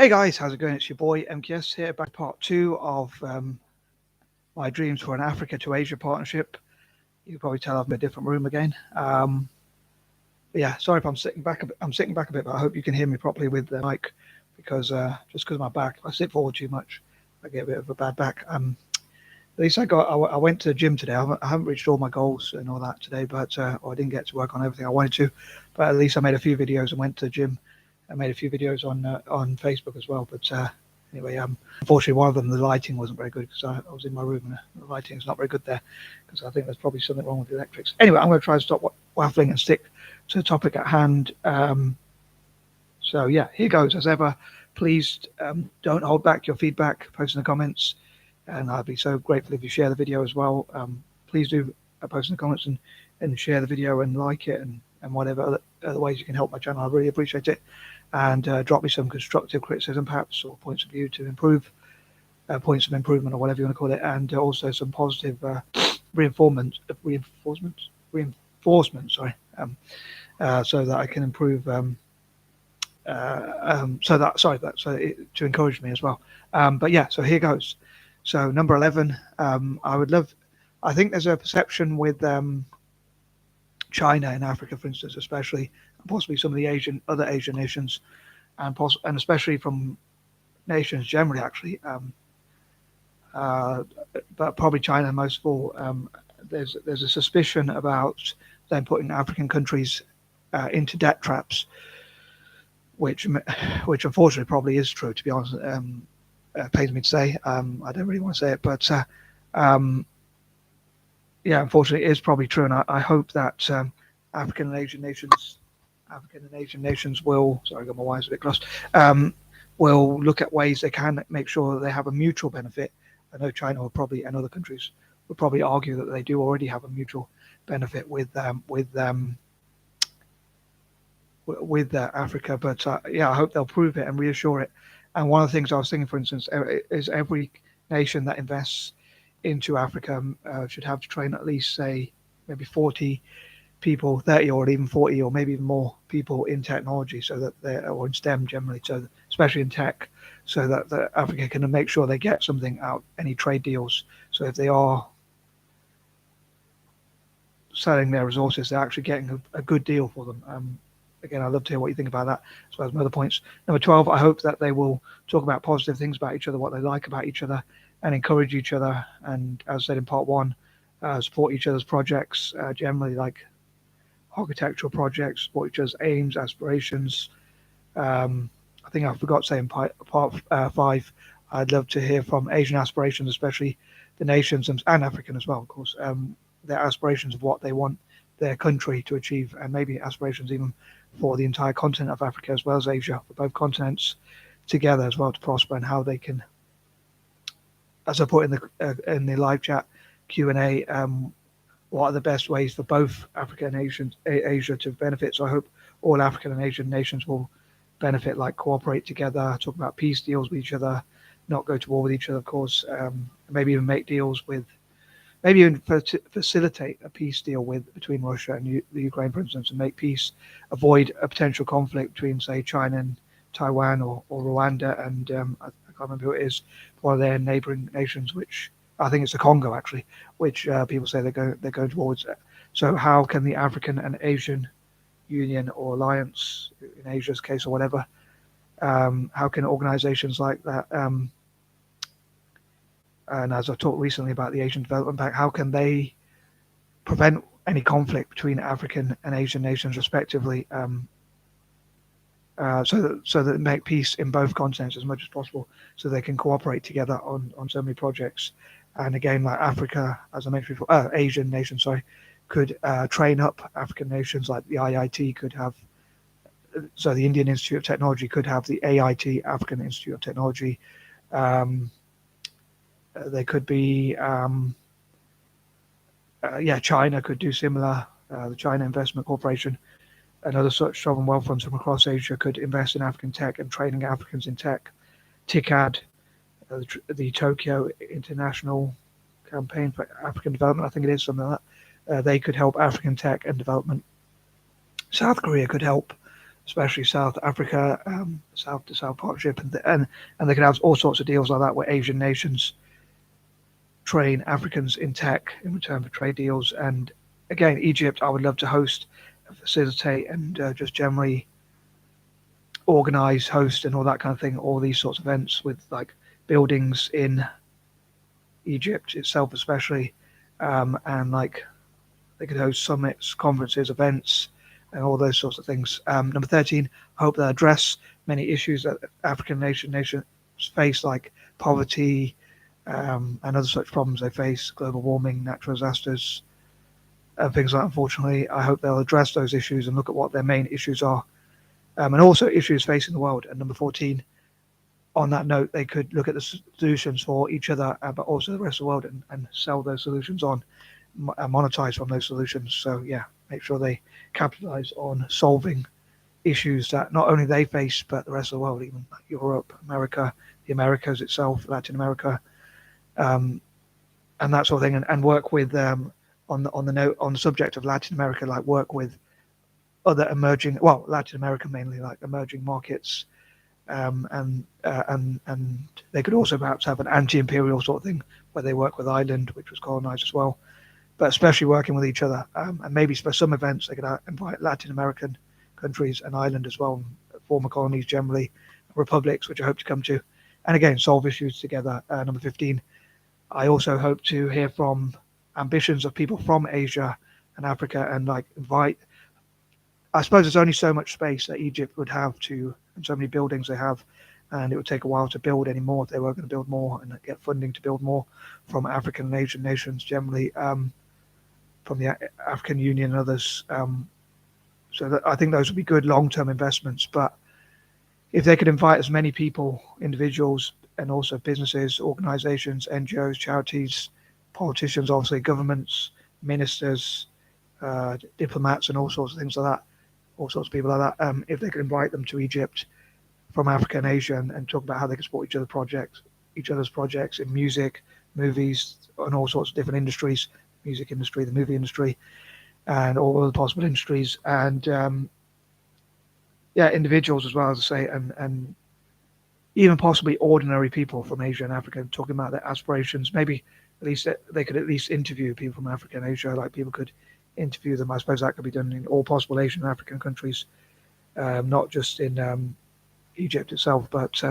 Hey guys, how's it going? It's your boy M.K.S here, back part 2 of my dreams for an Africa to Asia partnership. You can probably tell I'm in a different room again. But yeah, sorry if I'm sitting back a bit. I'm sitting back a bit, but I hope you can hear me properly with the mic because just because of my back, if I sit forward too much, I get a bit of a bad back. At least I went to the gym today. I haven't reached all my goals and all that today, but or I didn't get to work on everything I wanted to. But at least I made a few videos and went to the gym. I made a few videos on Facebook as well. But anyway, unfortunately, one of them, the lighting wasn't very good because I was in my room and the lighting is not very good there because I think there's probably something wrong with the electrics. Anyway, I'm going to try to stop waffling and stick to the topic at hand. So yeah, here goes. As ever, please don't hold back your feedback, post in the comments, and I'd be so grateful if you share the video as well. Please do post in the comments and share the video and like it and whatever other ways you can help my channel. I really appreciate it. And drop me some constructive criticism perhaps, or points of view to improve, points of improvement or whatever you want to call it, and also some positive reinforcement, sorry, so that I can improve. To encourage me as well. But yeah, so here goes. So number 11, I think there's a perception with China in Africa, for instance, especially, and possibly some of the other Asian nations, and especially from nations generally, actually, but probably China most of all. There's a suspicion about them putting African countries into debt traps, which unfortunately probably is true. To be honest, pains me to say. I don't really want to say it, but yeah, unfortunately, it is probably true, and I hope that African and Asian nations will. Sorry, I got my wires a bit crossed. Will look at ways they can make sure that they have a mutual benefit. I know China will probably, and other countries will probably argue that they do already have a mutual benefit with Africa, but yeah, I hope they'll prove it and reassure it. And one of the things I was thinking, for instance, is every nation that invests into Africa should have to train at least, say, maybe 40 people, 30 or even 40 or maybe even more people in technology, so that or in STEM generally, so especially in tech, so that Africa can make sure they get something out, any trade deals. So if they are selling their resources, they're actually getting a good deal for them. Again, I'd love to hear what you think about that, as well as my other points. Number 12, I hope that they will talk about positive things about each other, what they like about each other, and encourage each other. And as I said in part 1, support each other's projects, generally like architectural projects, support each other's aims, aspirations. I think I forgot to say in part 5, I'd love to hear from Asian aspirations, especially the nations and African as well, of course, their aspirations of what they want their country to achieve, and maybe aspirations even for the entire continent of Africa as well as Asia, for both continents together as well to prosper, and how they can, as I put in the live chat Q&A, what are the best ways for both Africa and Asia to benefit. So I hope all African and Asian nations will benefit, like cooperate together, talk about peace deals with each other, not go to war with each other, of course, maybe even make deals with, maybe even facilitate a peace deal between Russia and the Ukraine, for instance, and make peace, avoid a potential conflict between, say, China and Taiwan, or Rwanda and I can't remember who it is, one of their neighboring nations, which I think it's the Congo actually, which people say they're going towards. So how can the African and Asian Union or Alliance, in Asia's case or whatever, how can organizations like that, and as I talked recently about the Asian Development Bank, how can they prevent any conflict between African and Asian nations respectively, so that make peace in both continents as much as possible, so they can cooperate together on so many projects. And again, like Africa, as I mentioned before, Asian nations, sorry, could train up African nations, like the IIT could have, so the Indian Institute of Technology could have the AIT, African Institute of Technology. They could be, China could do similar. The China Investment Corporation and other such sovereign wealth funds from across Asia could invest in African tech and training Africans in tech. T.I.C.A.D, the Tokyo International Campaign for African Development, I think it is, something like that. They could help African tech and development. South Korea could help especially South Africa, South to South Partnership, and they could have all sorts of deals like that where Asian nations train Africans in tech in return for trade deals. And again, Egypt, I would love to host, facilitate, and just generally organize, host, and all that kind of thing. All these sorts of events with like buildings in Egypt itself, especially, and like they could host summits, conferences, events, and all those sorts of things. Number 13, I hope they address many issues that African nations face, like poverty and other such problems they face, global warming, natural disasters, and things like that. Unfortunately, I hope they'll address those issues and look at what their main issues are, and also issues facing the world. And number 14, on that note, they could look at the solutions for each other, but also the rest of the world, and sell those solutions on, monetize from those solutions. So yeah, make sure they capitalize on solving issues that not only they face, but the rest of the world, even like Europe, America, the Americas itself, Latin America, um, and that sort of thing, and work with on the subject of Latin America, like work with other emerging, well, Latin America mainly, like emerging markets, and they could also perhaps have an anti-imperial sort of thing where they work with Ireland, which was colonized as well, but especially working with each other. And maybe for some events they could invite Latin American countries and Ireland as well, former colonies generally, republics, which I hope to come to, and again solve issues together. Number 15, I also hope to hear from ambitions of people from Asia and Africa, and like invite. I suppose there's only so much space that Egypt would have to, and so many buildings they have, and it would take a while to build any more if they were going to build more and get funding to build more from African and Asian nations generally, from the African Union and others. So that, I think those would be good long-term investments. But if they could invite as many people, individuals, and also businesses, organizations, NGOs, charities, politicians, obviously governments, ministers, diplomats, and all sorts of things like that, all sorts of people like that, if they could invite them to Egypt from Africa and Asia, and talk about how they can support each other's projects in music, movies, and all sorts of different industries, music industry, the movie industry, and all other possible industries, and yeah, individuals as well, as I say, and even possibly ordinary people from Asia and Africa, talking about their aspirations. Maybe at least they could at least interview people from Africa and Asia, like people could interview them. I suppose that could be done in all possible Asian and African countries, not just in Egypt itself, but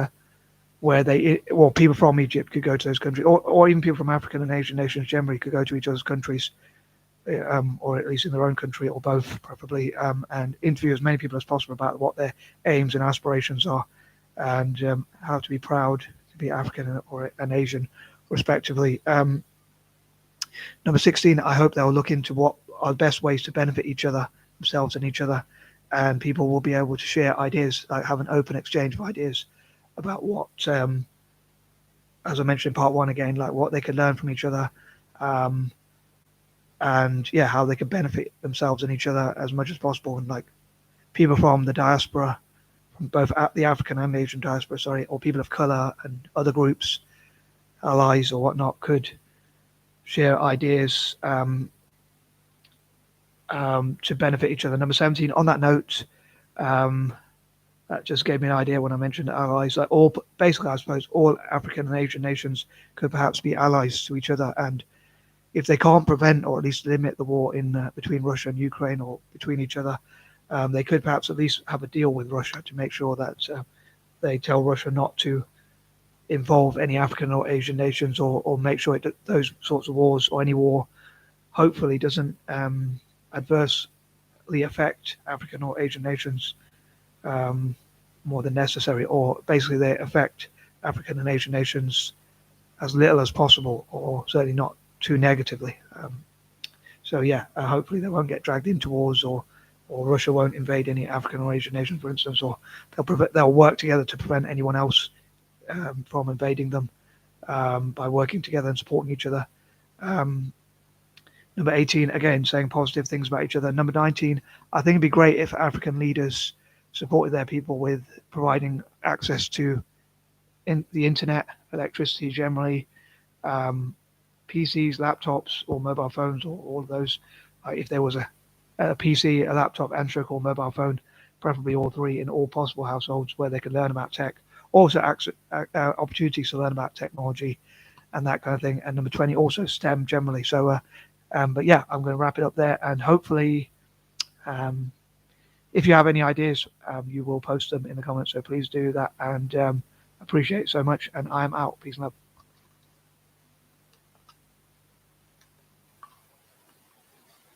where people from Egypt could go to those countries, or even people from African and Asian nations generally could go to each other's countries, or at least in their own country, or both, preferably, and interview as many people as possible about what their aims and aspirations are, and how to be proud to be African or an Asian, respectively. Number 16, I hope they'll look into what are the best ways to benefit each other, themselves and each other, and people will be able to share ideas, like have an open exchange of ideas about what, as I mentioned in part one again, like what they can learn from each other, um, and yeah, how they can benefit themselves and each other as much as possible. And like people from the diaspora, from both the African and Asian diaspora, sorry, or people of color and other groups, allies or whatnot, could share ideas to benefit each other. Number 17, on that note, that just gave me an idea when I mentioned allies. Like basically, I suppose all African and Asian nations could perhaps be allies to each other, and if they can't prevent or at least limit the war in between Russia and Ukraine, or between each other, they could perhaps at least have a deal with Russia to make sure that they tell Russia not to involve any African or Asian nations, or make sure those sorts of wars, or any war, hopefully doesn't adversely affect African or Asian nations more than necessary, or basically they affect African and Asian nations as little as possible, or certainly not too negatively. So yeah, hopefully they won't get dragged into wars, or Russia won't invade any African or Asian nation, for instance, or they'll work together to prevent anyone else from invading them, by working together and supporting each other. Number 18, again, saying positive things about each other. Number 19, I think it'd be great if African leaders supported their people with providing access to the internet, electricity generally, PCs, laptops, or mobile phones, or all of those. If there was a PC, a laptop, and or mobile phone, preferably all three, in all possible households where they can learn about tech. Also, opportunities to learn about technology and that kind of thing. And number 20, also STEM generally. So, but yeah, I'm going to wrap it up there. And hopefully, if you have any ideas, you will post them in the comments. So please do that. And appreciate it so much. And I am out. Peace and love.